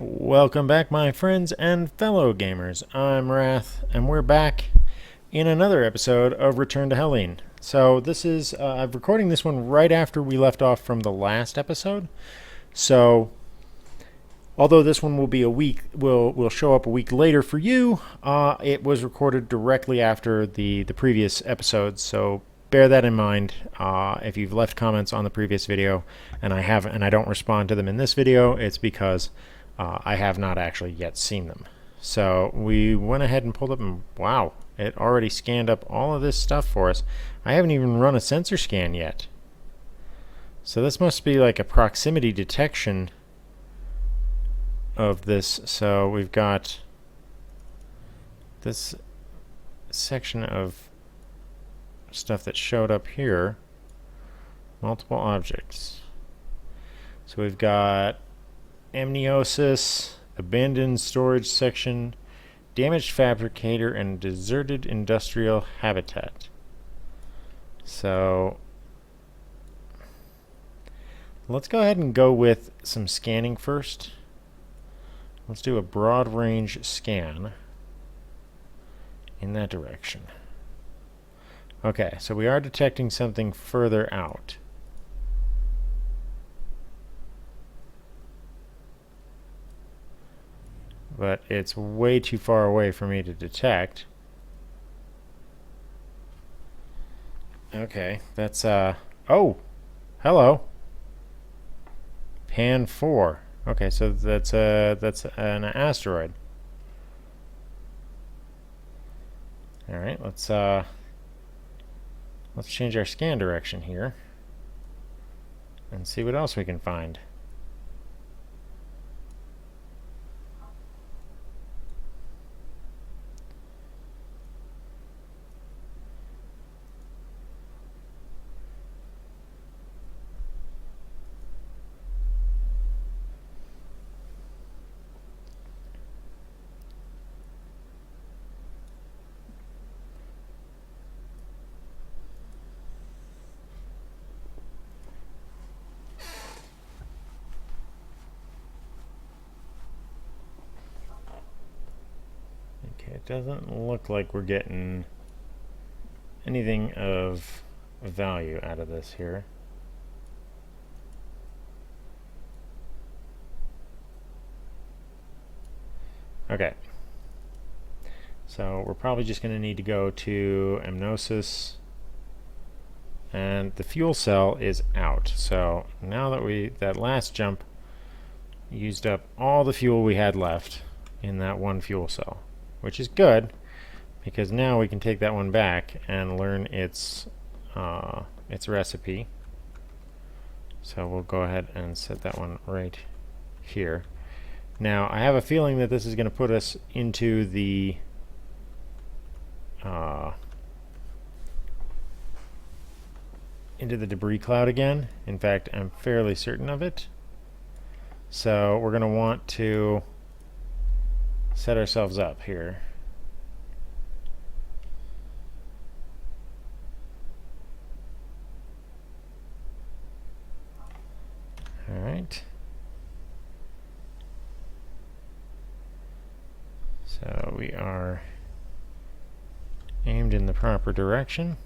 Welcome back, my friends and fellow gamers. I'm Wrath, and we're back in another episode of Return to Hellion. So this is I'm recording this one right after we left off from the last episode. So although this one will be a week, will show up a week later for you. It was recorded directly after the previous episode, so bear that in mind. If you've left comments on the previous video and I don't respond to them in this video, it's because I have not actually yet seen them. So we went ahead and pulled up, and wow, it already scanned up all of this stuff for us. I haven't even run a sensor scan yet. So this must be like a proximity detection of this. So we've got this section of stuff that showed up here. Multiple objects. So we've got amniosis, abandoned storage section, damaged fabricator, and deserted industrial habitat. So let's go ahead and go with some scanning first. Let's do a broad range scan in that direction. Okay, so we are detecting something further out. But it's way too far away for me to detect. Okay, that's oh, hello. Pan 4. Okay, so that's an asteroid. All right, let's change our scan direction here and see what else we can find. It doesn't look like we're getting anything of value out of this here. Okay. So we're probably just going to need to go to amniosis, and the fuel cell is out. So now that that last jump used up all the fuel we had left in that one fuel cell, which is good because now we can take that one back and learn its recipe. So we'll go ahead and set that one right here. Now I have a feeling that this is going to put us into the debris cloud again. In fact, I'm fairly certain of it. So we're going to want to set ourselves up here. All right. So we are aimed in the proper direction.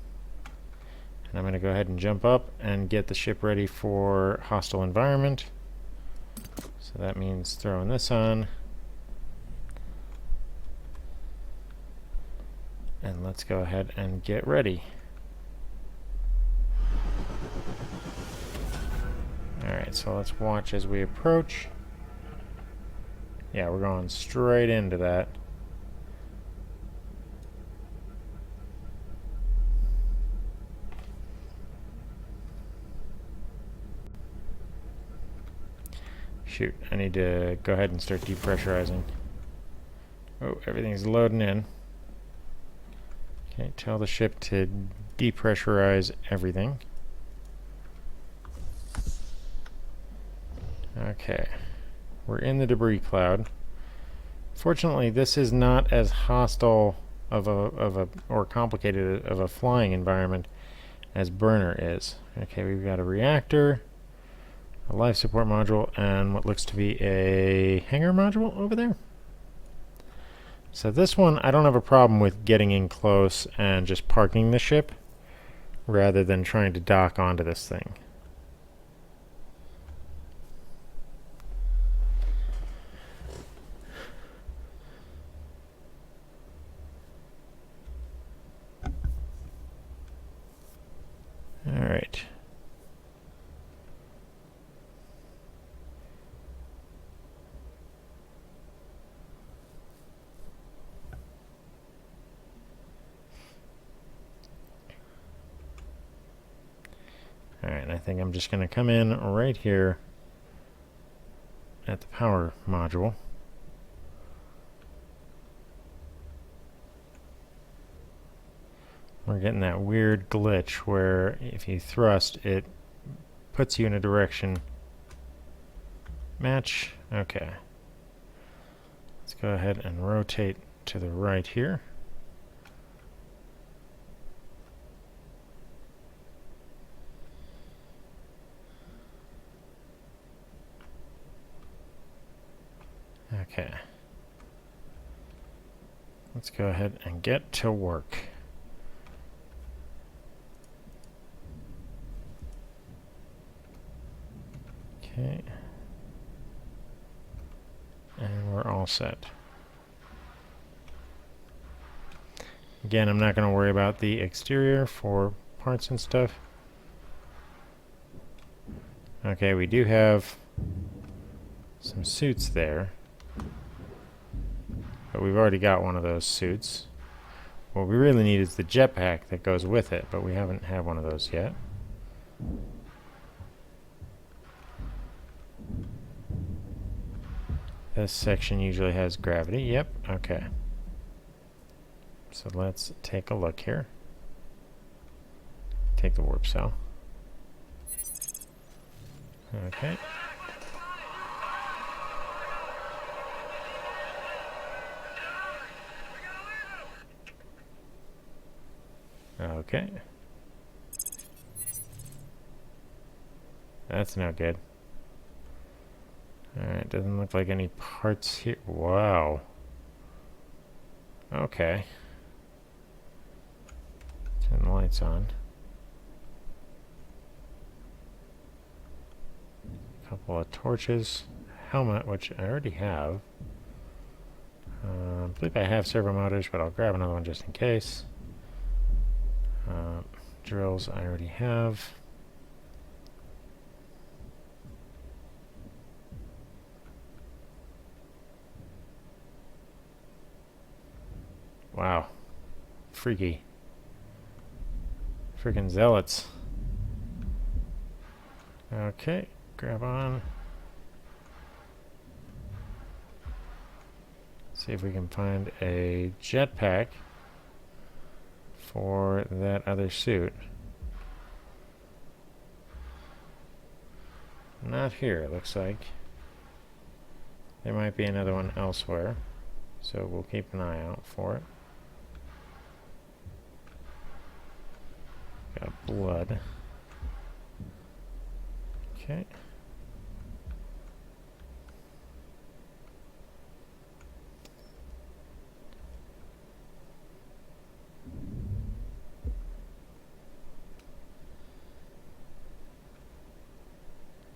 And I'm going to go ahead and jump up and get the ship ready for hostile environment. So that means throwing this on. And let's go ahead and get ready. Alright, so let's watch as we approach. Yeah, we're going straight into that. Shoot, I need to go ahead and start depressurizing. Oh, everything's loading in. Okay, tell the ship to depressurize everything. Okay, we're in the debris cloud. Fortunately, this is not as hostile or complicated of a flying environment as Burner is. Okay, we've got a reactor. a life support module, and what looks to be a hangar module over there. So this one, I don't have a problem with getting in close and just parking the ship rather than trying to dock onto this thing. All right. Alright, I think I'm just going to come in right here at the power module. We're getting that weird glitch where if you thrust, it puts you in a direction. Match. Okay. Let's go ahead and rotate to the right here. Okay. Let's go ahead and get to work. Okay. And we're all set. Again, I'm not going to worry about the exterior for parts and stuff. Okay, we do have some suits there. But we've already got one of those suits. What we really need is the jetpack that goes with it, but we haven't had one of those yet. This section usually has gravity. Yep, okay. So let's take a look here. Take the warp cell. Okay. Okay. That's no good. Alright, doesn't look like any parts here. Wow. Okay. Turn the lights on. A couple of torches. Helmet, which I already have. I believe I have servo motors, but I'll grab another one just in case. Drills I already have. Wow. Freaky. Freaking zealots. Okay, grab on. See if we can find a jetpack for that other suit. Not here, it looks like. There might be another one elsewhere, so we'll keep an eye out for it. Got blood. Okay.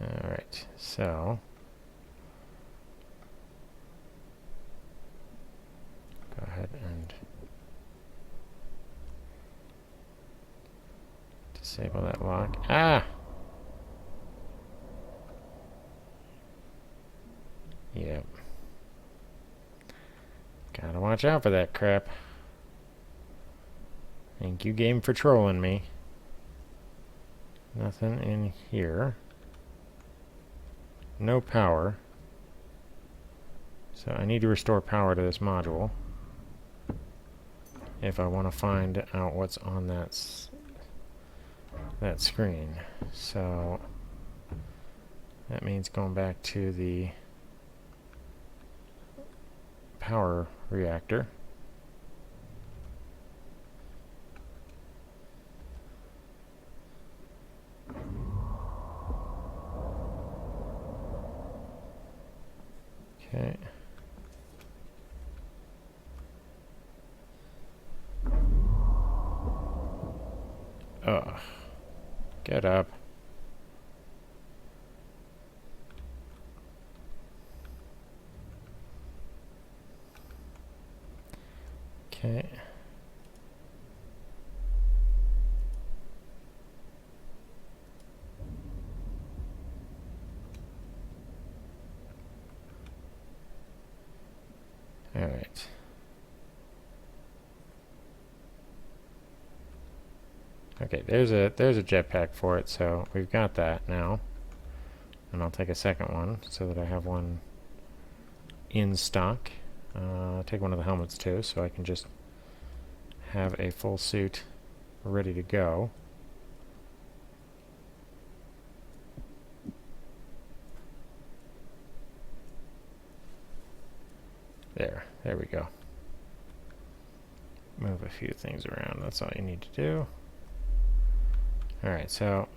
Alright, so go ahead and disable that lock. Ah! Yep. Gotta watch out for that crap. Thank you, game, for trolling me. Nothing in here. No power. So I need to restore power to this module if I want to find out what's on that screen. So that means going back to the power reactor. Okay. Ugh. Get up. Okay. All right. Okay, there's a jetpack for it, so we've got that now. And I'll take a second one so that I have one in stock. Take one of the helmets too, so I can just have a full suit ready to go. There we go. Move a few things around, that's all you need to do. Alright, so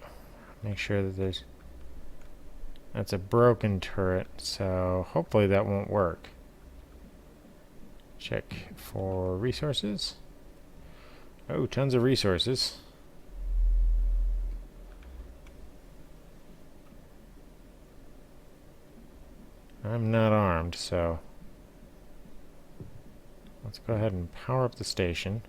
make sure that that's a broken turret, so hopefully that won't work. Check for resources. Oh, tons of resources. I'm not armed, so let's go ahead and power up the station.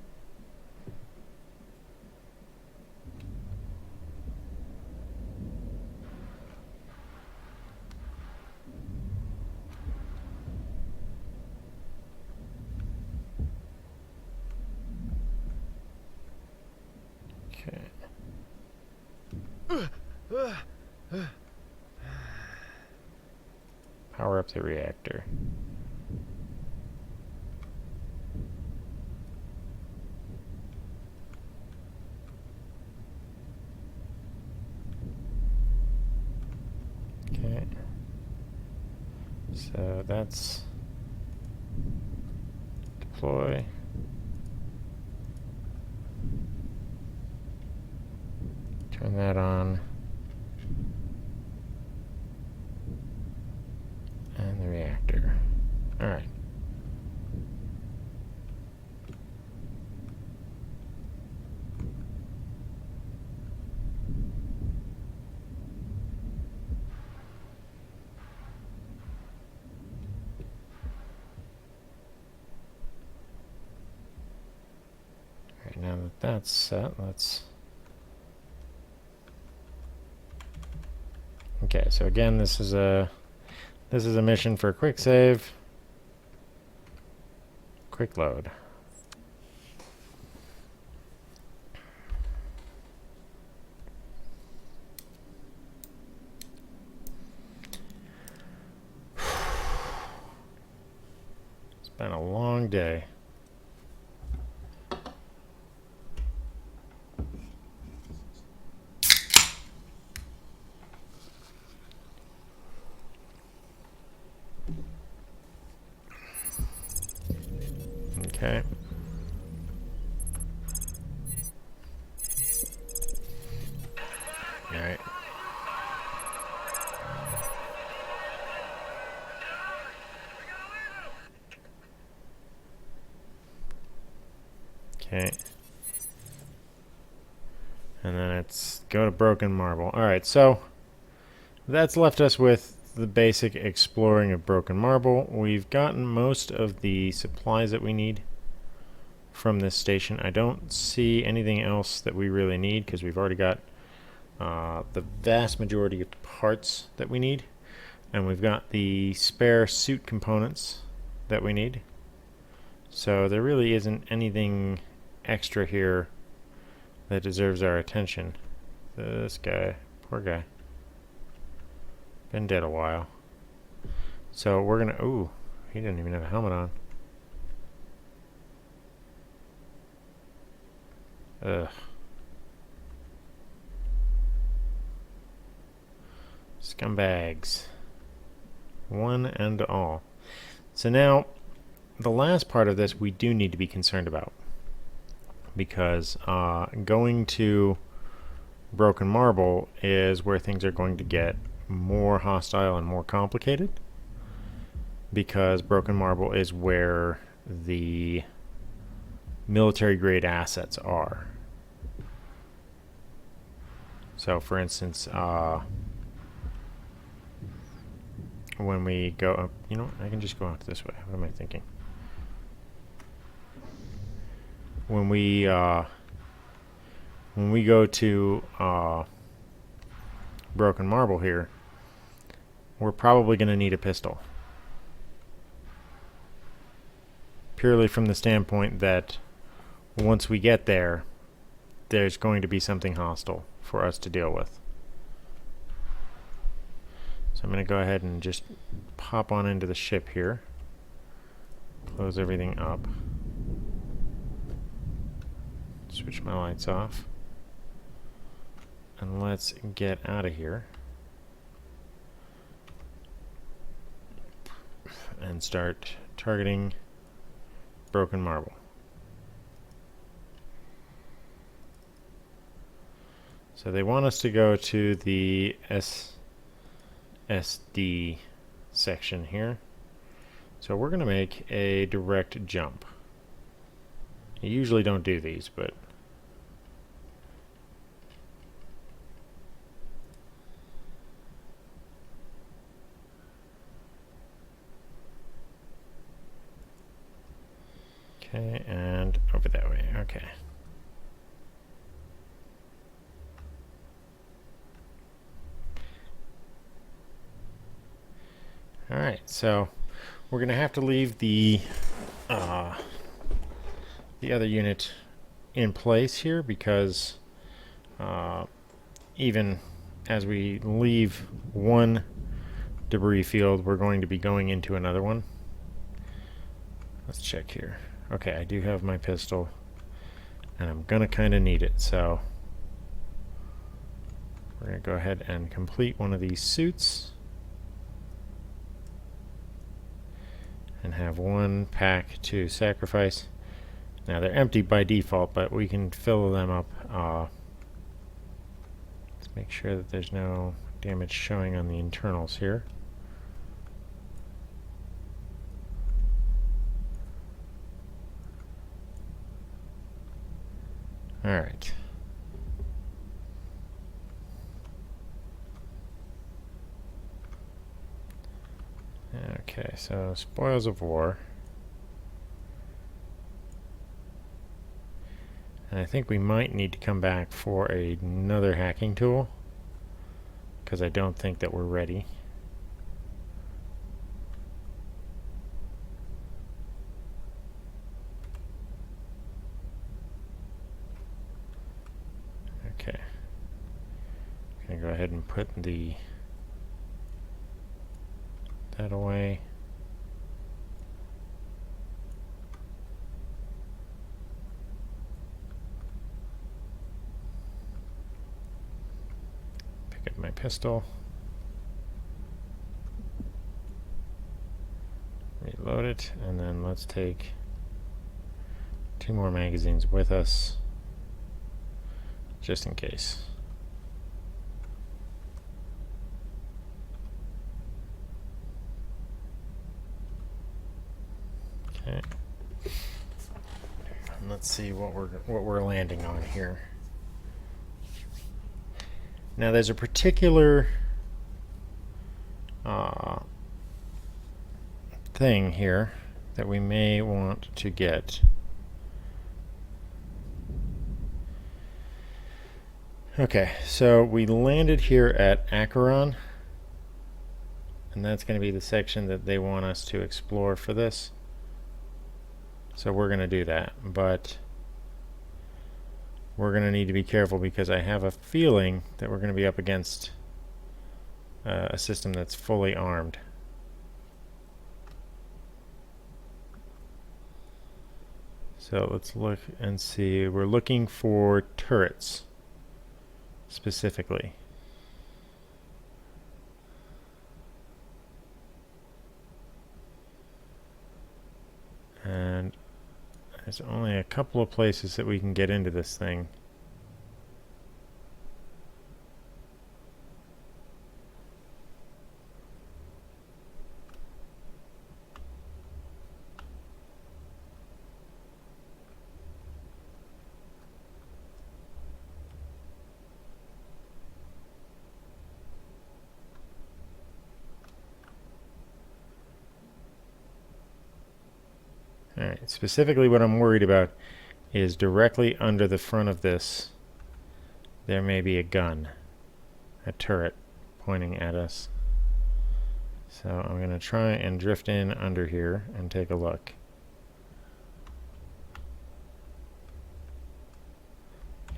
Power up the reactor. Okay. So that's deploy. Turn that on. And the reactor. Alright. Alright, now that that's set, let's... Okay, so again, this is a mission for quick save, quick load. It's been a long day. Okay. All right. Okay. And then it's go to broken marble. All right, so that's left us with the basic exploring of broken marble. We've gotten most of the supplies that we need from this station. I don't see anything else that we really need because we've already got the vast majority of parts that we need, and we've got the spare suit components that we need. So there really isn't anything extra here that deserves our attention. This guy, poor guy, been dead a while. So we're gonna, ooh, he didn't even have a helmet on. Ugh. Scumbags. One and all. So now, the last part of this we do need to be concerned about. Because going to broken marble is where things are going to get more hostile and more complicated. because broken marble is where the military grade assets are. So for instance, when we go, you know, I can just go out this way. What am I thinking? When we go to broken marble here, we're probably going to need a pistol. Purely from the standpoint that once we get there, there's going to be something hostile for us to deal with. So I'm going to go ahead and just pop on into the ship here. Close everything up. Switch my lights off. And let's get out of here. And start targeting broken marble. So they want us to go to the SD section here. So we're going to make a direct jump. You usually don't do these, but okay, and over that way. Okay. Alright, so we're going to have to leave the other unit in place here because even as we leave one debris field, we're going to be going into another one. Let's check here. Okay, I do have my pistol, and I'm going to kind of need it, so we're going to go ahead and complete one of these suits. And have one pack to sacrifice. Now they're empty by default, but we can fill them up. Let's make sure that there's no damage showing on the internals here. Alright. Okay, so spoils of war. And I think we might need to come back for another hacking tool, because I don't think that we're ready. Okay. I'm going to go ahead and put that away. Pick up my pistol. Reload it, and then let's take 2 more magazines with us, just in case. Okay. And let's see what we're landing on here. Now there's a particular thing here that we may want to get. Okay, so we landed here at Acheron, and that's going to be the section that they want us to explore for this. So we're going to do that, but we're going to need to be careful because I have a feeling that we're going to be up against a system that's fully armed. So let's look and see. We're looking for turrets specifically. And there's only a couple of places that we can get into this thing. Alright, specifically what I'm worried about is directly under the front of this, there may be a gun, a turret, pointing at us. So I'm going to try and drift in under here and take a look.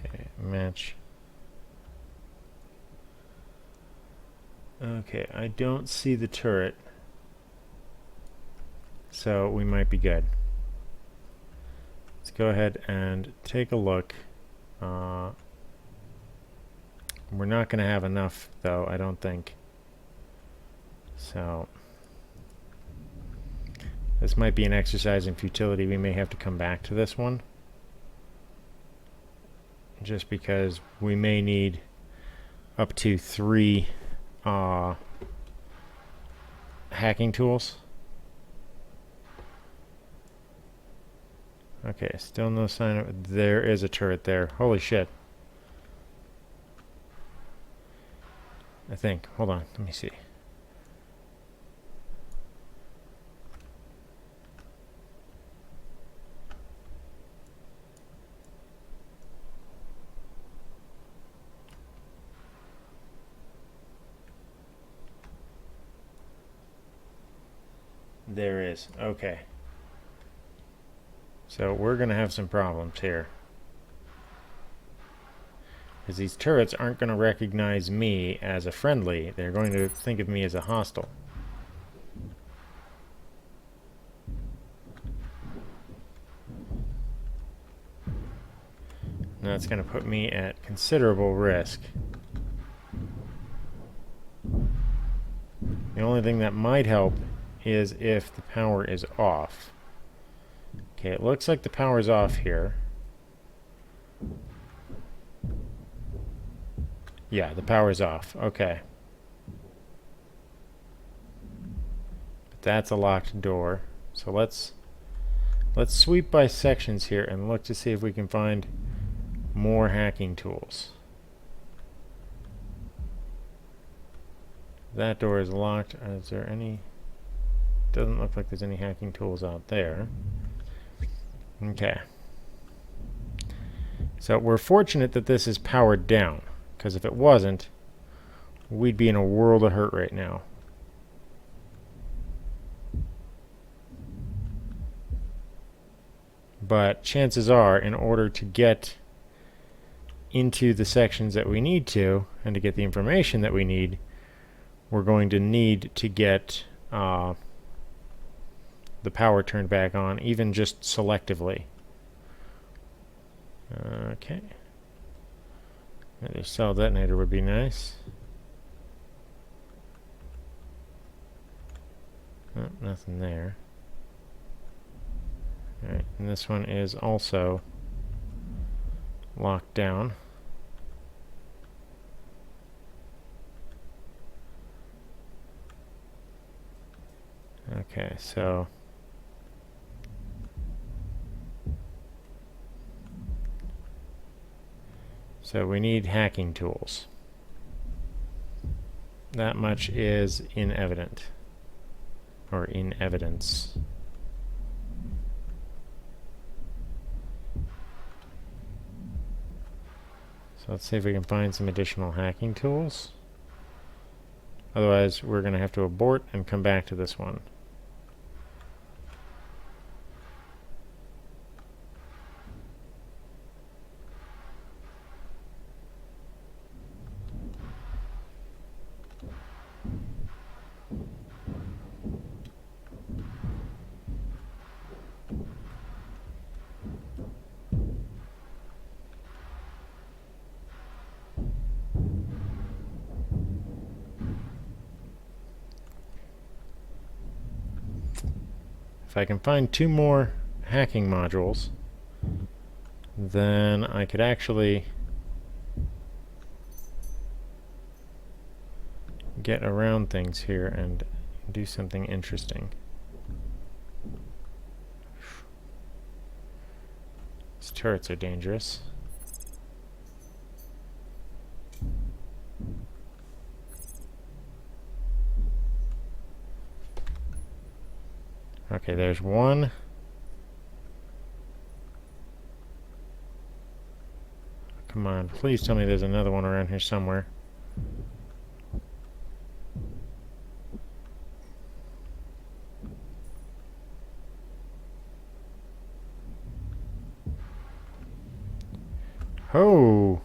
Okay, match. Okay, I don't see the turret, so we might be good. Let's go ahead and take a look. We're not going to have enough, though, I don't think. So this might be an exercise in futility. We may have to come back to this one, just because we may need up to 3 hacking tools. Okay, still no sign of... There is a turret there. Holy shit. I think. Hold on, let me see. There is. Okay. So we're going to have some problems here, because these turrets aren't going to recognize me as a friendly. They're going to think of me as a hostile. And that's going to put me at considerable risk. The only thing that might help is if the power is off. Okay, it looks like the power's off here. Yeah, the power's off. Okay. But that's a locked door. So let's sweep by sections here and look to see if we can find more hacking tools. That door is locked. Is there any... Doesn't look like there's any hacking tools out there. Okay. So we're fortunate that this is powered down, because if it wasn't, we'd be in a world of hurt right now. But chances are, in order to get into the sections that we need to, and to get the information that we need, we're going to need to get the power turned back on, even just selectively. Okay. Maybe a cell detonator would be nice. Oh, nothing there. Alright, and this one is also locked down. Okay, so we need hacking tools. That much is in evidence. So let's see if we can find some additional hacking tools. Otherwise, we're going to have to abort and come back to this one. If I can find 2 more hacking modules, then I could actually get around things here and do something interesting. These turrets are dangerous. Okay, there's one Come on, please tell me there's another one around here somewhere. Oh!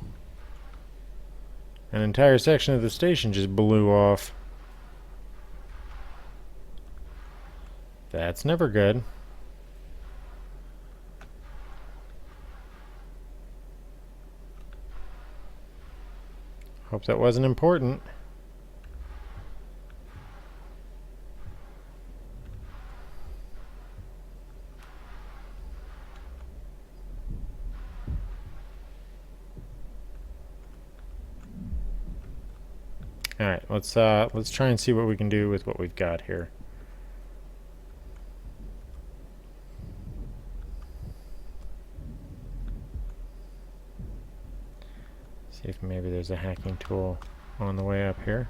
An entire section of the station just blew off. That's never good. Hope that wasn't important. All right, let's try and see what we can do with what we've got here. See if maybe there's a hacking tool on the way up here.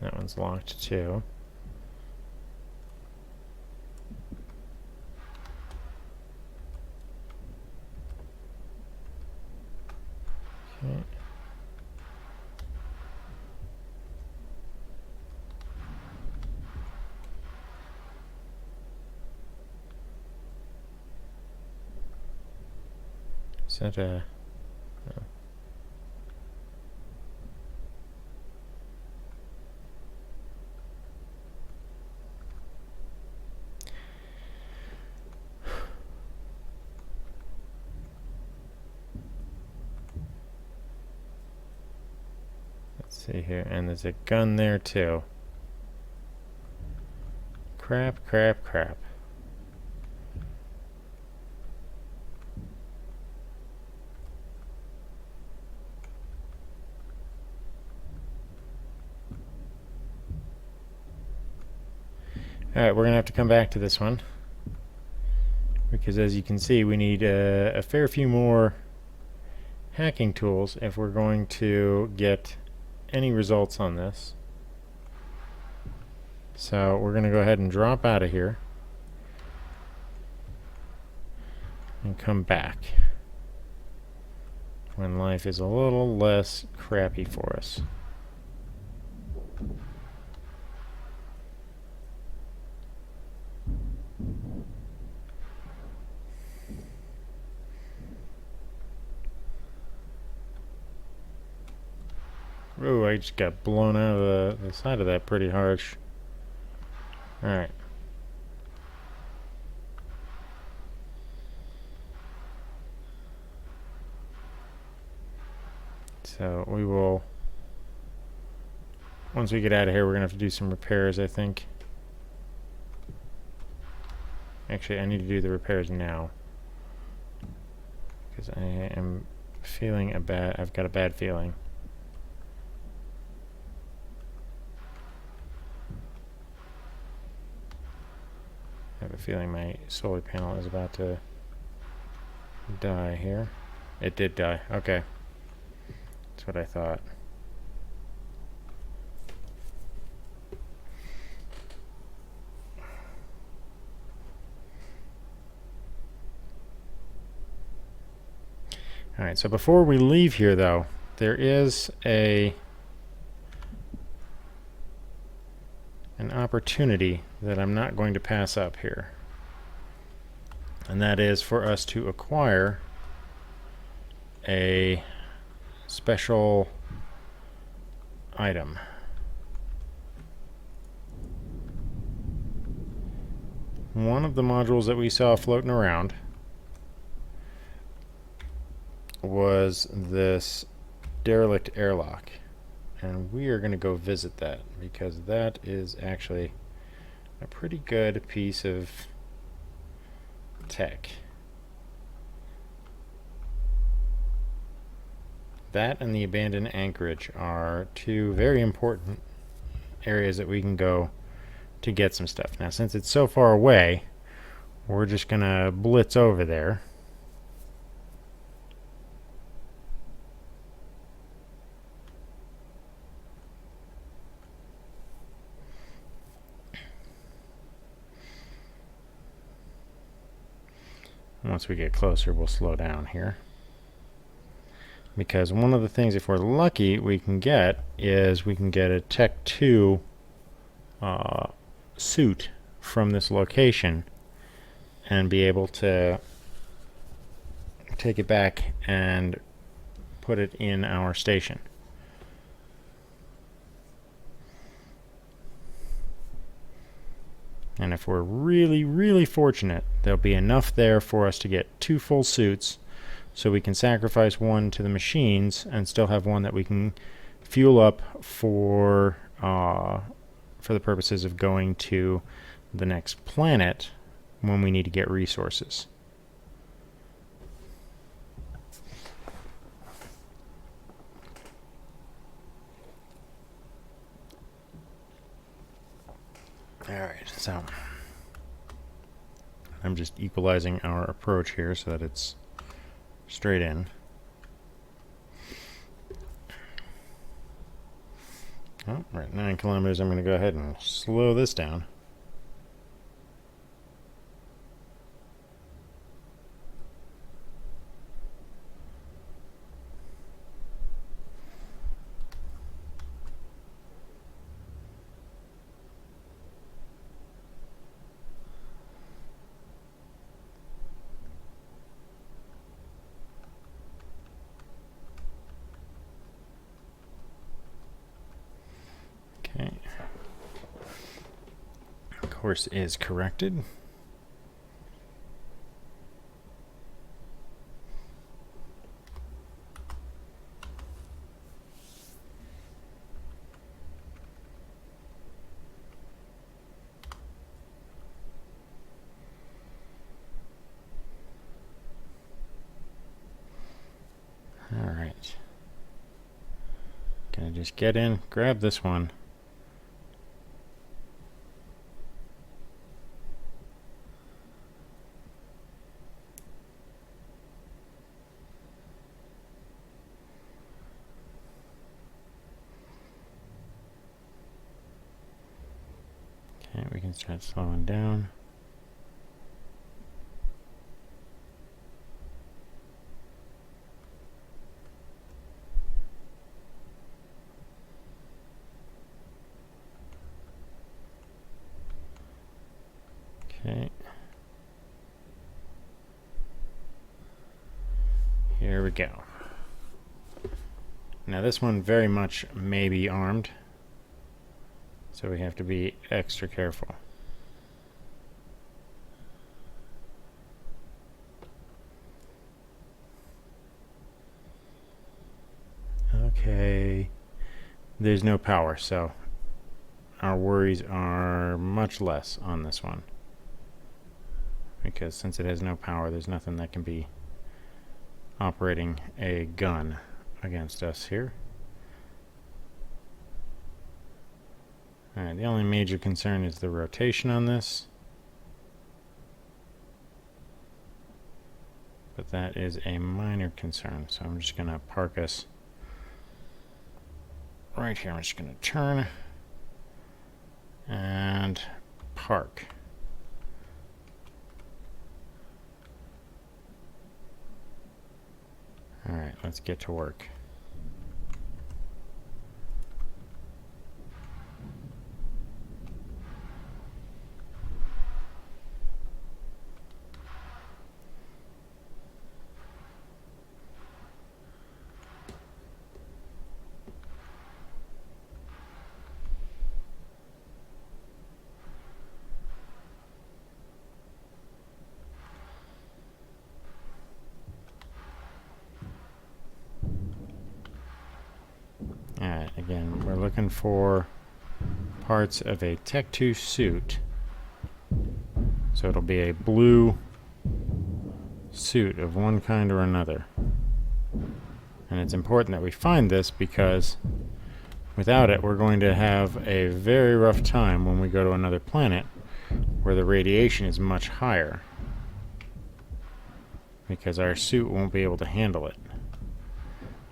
That one's locked too. Okay. Is that a... No. Let's see here, and there's a gun there too. Crap, crap, crap. Alright, we're going to have to come back to this one. Because as you can see, we need a fair few more hacking tools if we're going to get any results on this. So we're going to go ahead and drop out of here. And come back. When life is a little less crappy for us. Ooh, I just got blown out of the side of that pretty harsh. Alright. So we will... Once we get out of here, we're going to have to do some repairs, I think. Actually, I need to do the repairs now. Because I am feeling I've got a bad feeling. I have a feeling my solar panel is about to die here. It did die. Okay. That's what I thought. Alright, so before we leave here though, there is an opportunity that I'm not going to pass up here. And that is for us to acquire a special item. One of the modules that we saw floating around was this derelict airlock, and we are going to go visit that because that is actually a pretty good piece of tech. That and the abandoned anchorage are two very important areas that we can go to get some stuff. Now, since it's so far away, we're just going to blitz over there. Once we get closer, we'll slow down here. Because one of the things, if we're lucky, we can get is we can get a Tech 2 suit from this location and be able to take it back and put it in our station. And if we're really, really fortunate, there'll be enough there for us to get 2 full suits, so we can sacrifice one to the machines and still have one that we can fuel up for the purposes of going to the next planet when we need to get resources. Alright, so I'm just equalizing our approach here so that it's straight in. Oh, we're at 9 kilometers. I'm going to go ahead and slow this down. Okay. Course is corrected. All right. Gonna just get in, grab this one. Okay, we can start slowing down. Okay. Here we go. Now this one very much may be armed, so we have to be extra careful. Okay. There's no power, so our worries are much less on this one. Because since it has no power, there's nothing that can be operating a gun against us here. Alright, the only major concern is the rotation on this. But that is a minor concern, so I'm just going to park us right here. I'm just going to turn and park. Alright, let's get to work. Alright, again, we're looking for parts of a Tech 2 suit. So it'll be a blue suit of one kind or another. And it's important that we find this because without it, we're going to have a very rough time when we go to another planet where the radiation is much higher. Because our suit won't be able to handle it.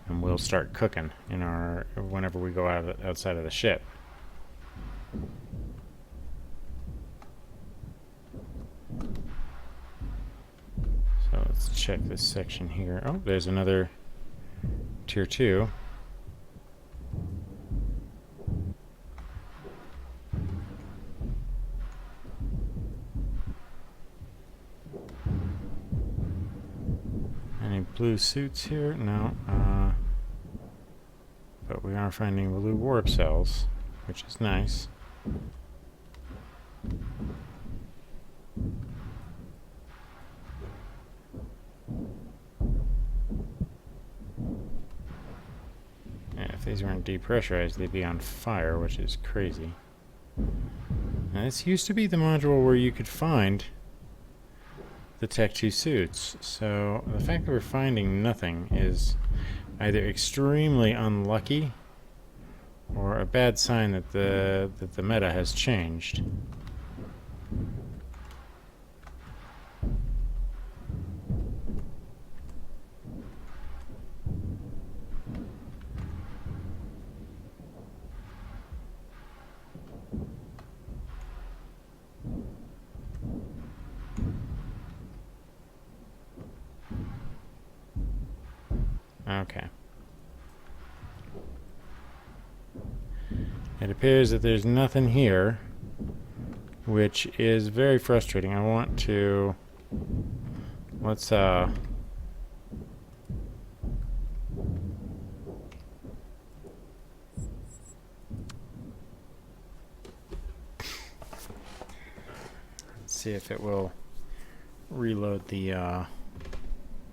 And we'll start cooking in our whenever we go outside of the ship. Let's check this section here. Oh, there's another tier 2. Any blue suits here? No. But we are finding blue warp cells, which is nice. Yeah, if these weren't depressurized, they'd be on fire, which is crazy. Now, this used to be the module where you could find the Tech 2 suits, so the fact that we're finding nothing is either extremely unlucky or a bad sign that the meta has changed. Okay. It appears that there's nothing here, which is very frustrating. I want to... Let's see if it will reload the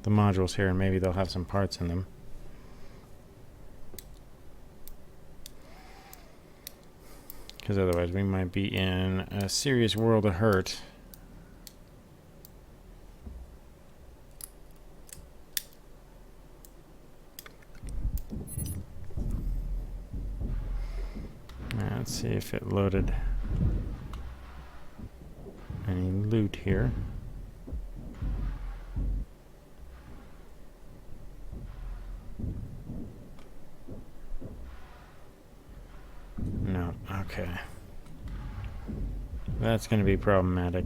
modules here, and maybe they'll have some parts in them. Because otherwise we might be in a serious world of hurt. Now, let's see if it loaded any loot here. No, okay. That's going to be problematic.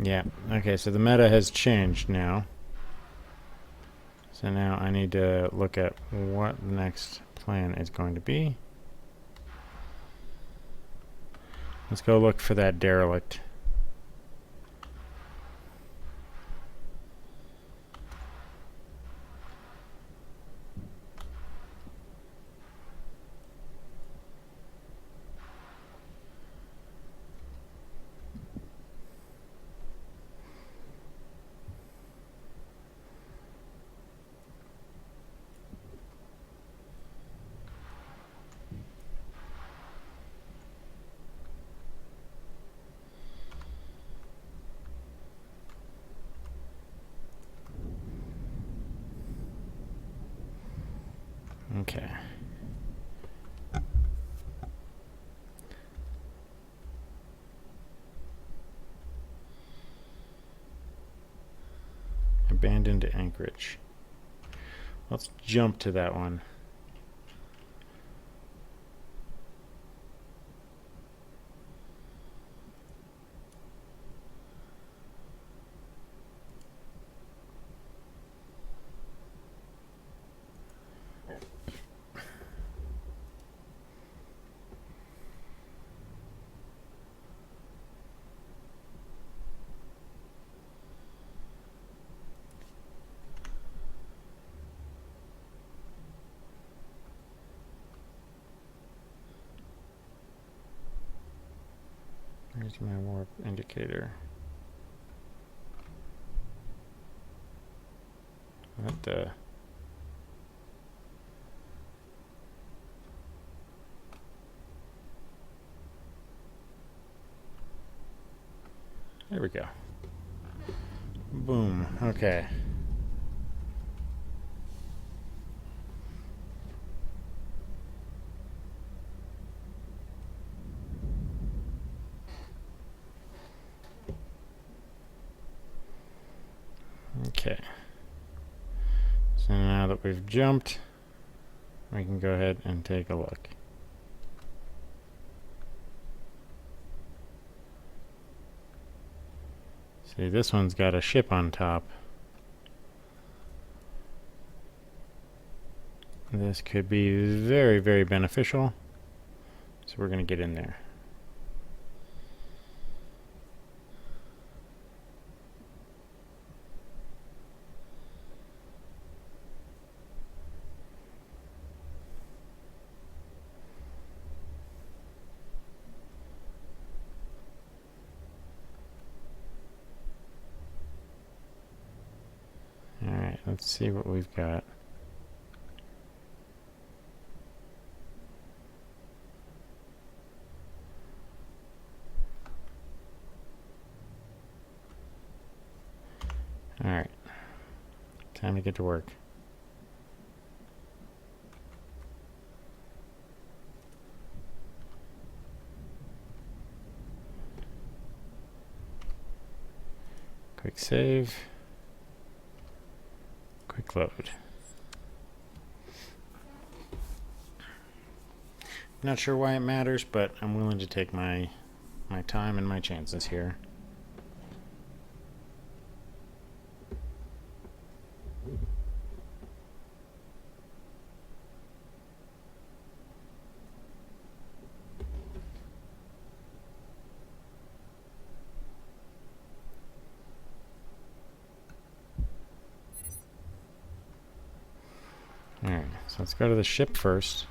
Yeah, okay, so the meta has changed now. So now I need to look at what the next plan is going to be. Let's go look for that derelict. Okay. Abandoned anchorage. Let's jump to that one. Where's my warp indicator? What the? There we go. Boom. Okay. Okay. So now that we've jumped, we can go ahead and take a look. See, this one's got a ship on top. This could be very, very beneficial. So we're going to get in there. Alright, let's see what we've got. Alright, time to get to work. Quick save. Quick load. Not sure why it matters, but I'm willing to take my time and my chances here. Alright, so let's go to the ship first.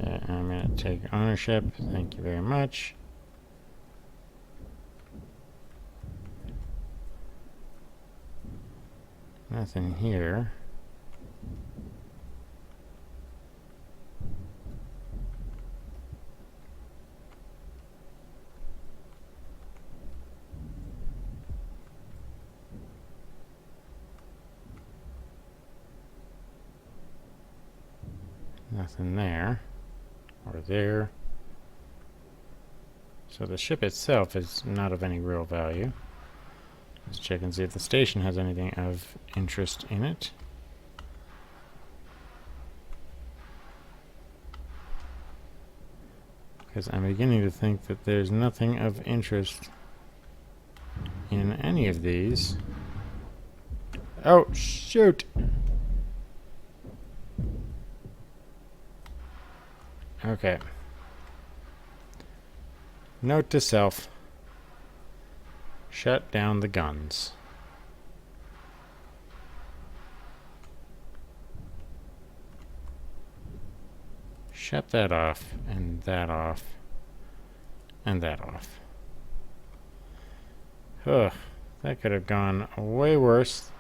Okay, I'm going to take ownership. Thank you very much. Nothing here. Nothing there. Or there. So the ship itself is not of any real value. Let's check and see if the station has anything of interest in it. Because I'm beginning to think that there's nothing of interest in any of these. Oh, shoot! Okay. Note to self. Shut down the guns. Shut that off, and that off, and that off. Ugh, that could have gone way worse.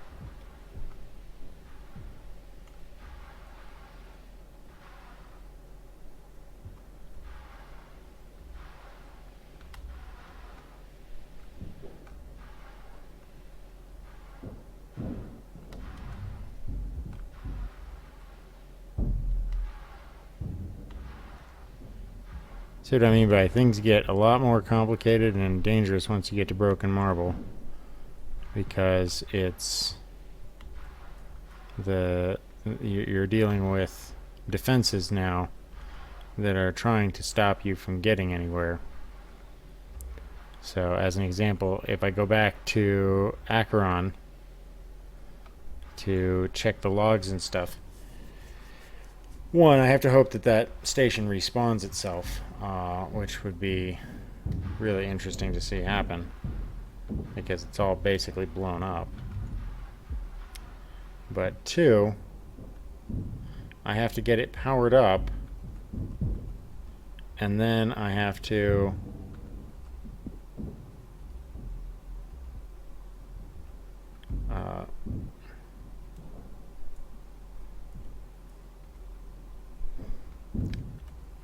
See what I mean by things get a lot more complicated and dangerous once you get to broken marble, because it's you're dealing with defenses now that are trying to stop you from getting anywhere. So as an example, if I go back to Acheron to check the logs and stuff, one, I have to hope that that station respawns itself, which would be really interesting to see happen, because it's all basically blown up. But two, I have to get it powered up, and then I have to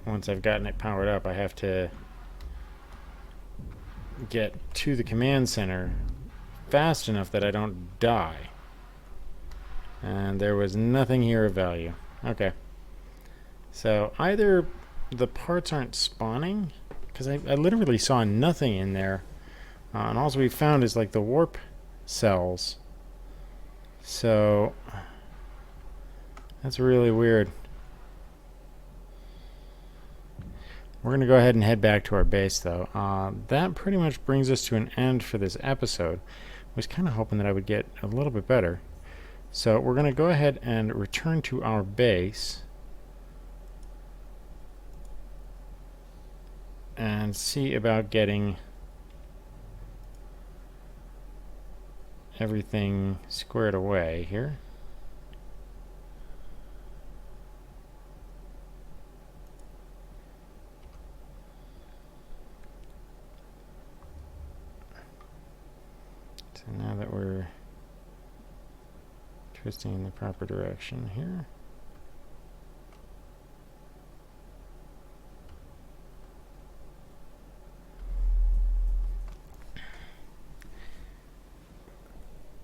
once I've gotten it powered up, I have to get to the command center fast enough that I don't die. And there was nothing here of value. Okay. So either the parts aren't spawning, because I literally saw nothing in there. And all we found is like the warp cells. So that's really weird. We're going to go ahead and head back to our base, though. That pretty much brings us to an end for this episode. I was kind of hoping that I would get a little bit better. So we're going to go ahead and return to our base and see about getting everything squared away here. So now that we're twisting in the proper direction here.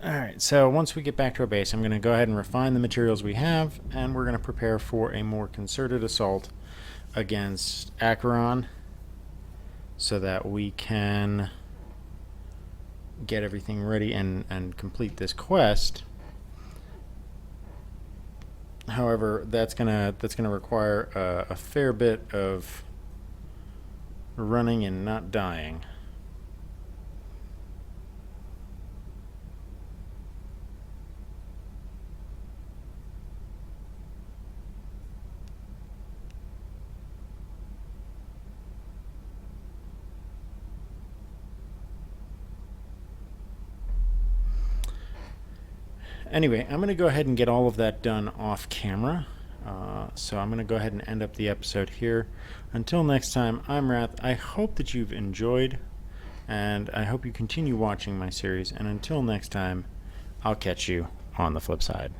Alright, so once we get back to our base, I'm going to go ahead and refine the materials we have, and we're going to prepare for a more concerted assault against Acheron so that we can get everything ready and complete this quest. However, that's gonna require a fair bit of running and not dying. Anyway, I'm going to go ahead and get all of that done off camera. So I'm going to go ahead and end up the episode here. Until next time, I'm Wrath. I hope that you've enjoyed, and I hope you continue watching my series. And until next time, I'll catch you on the flip side.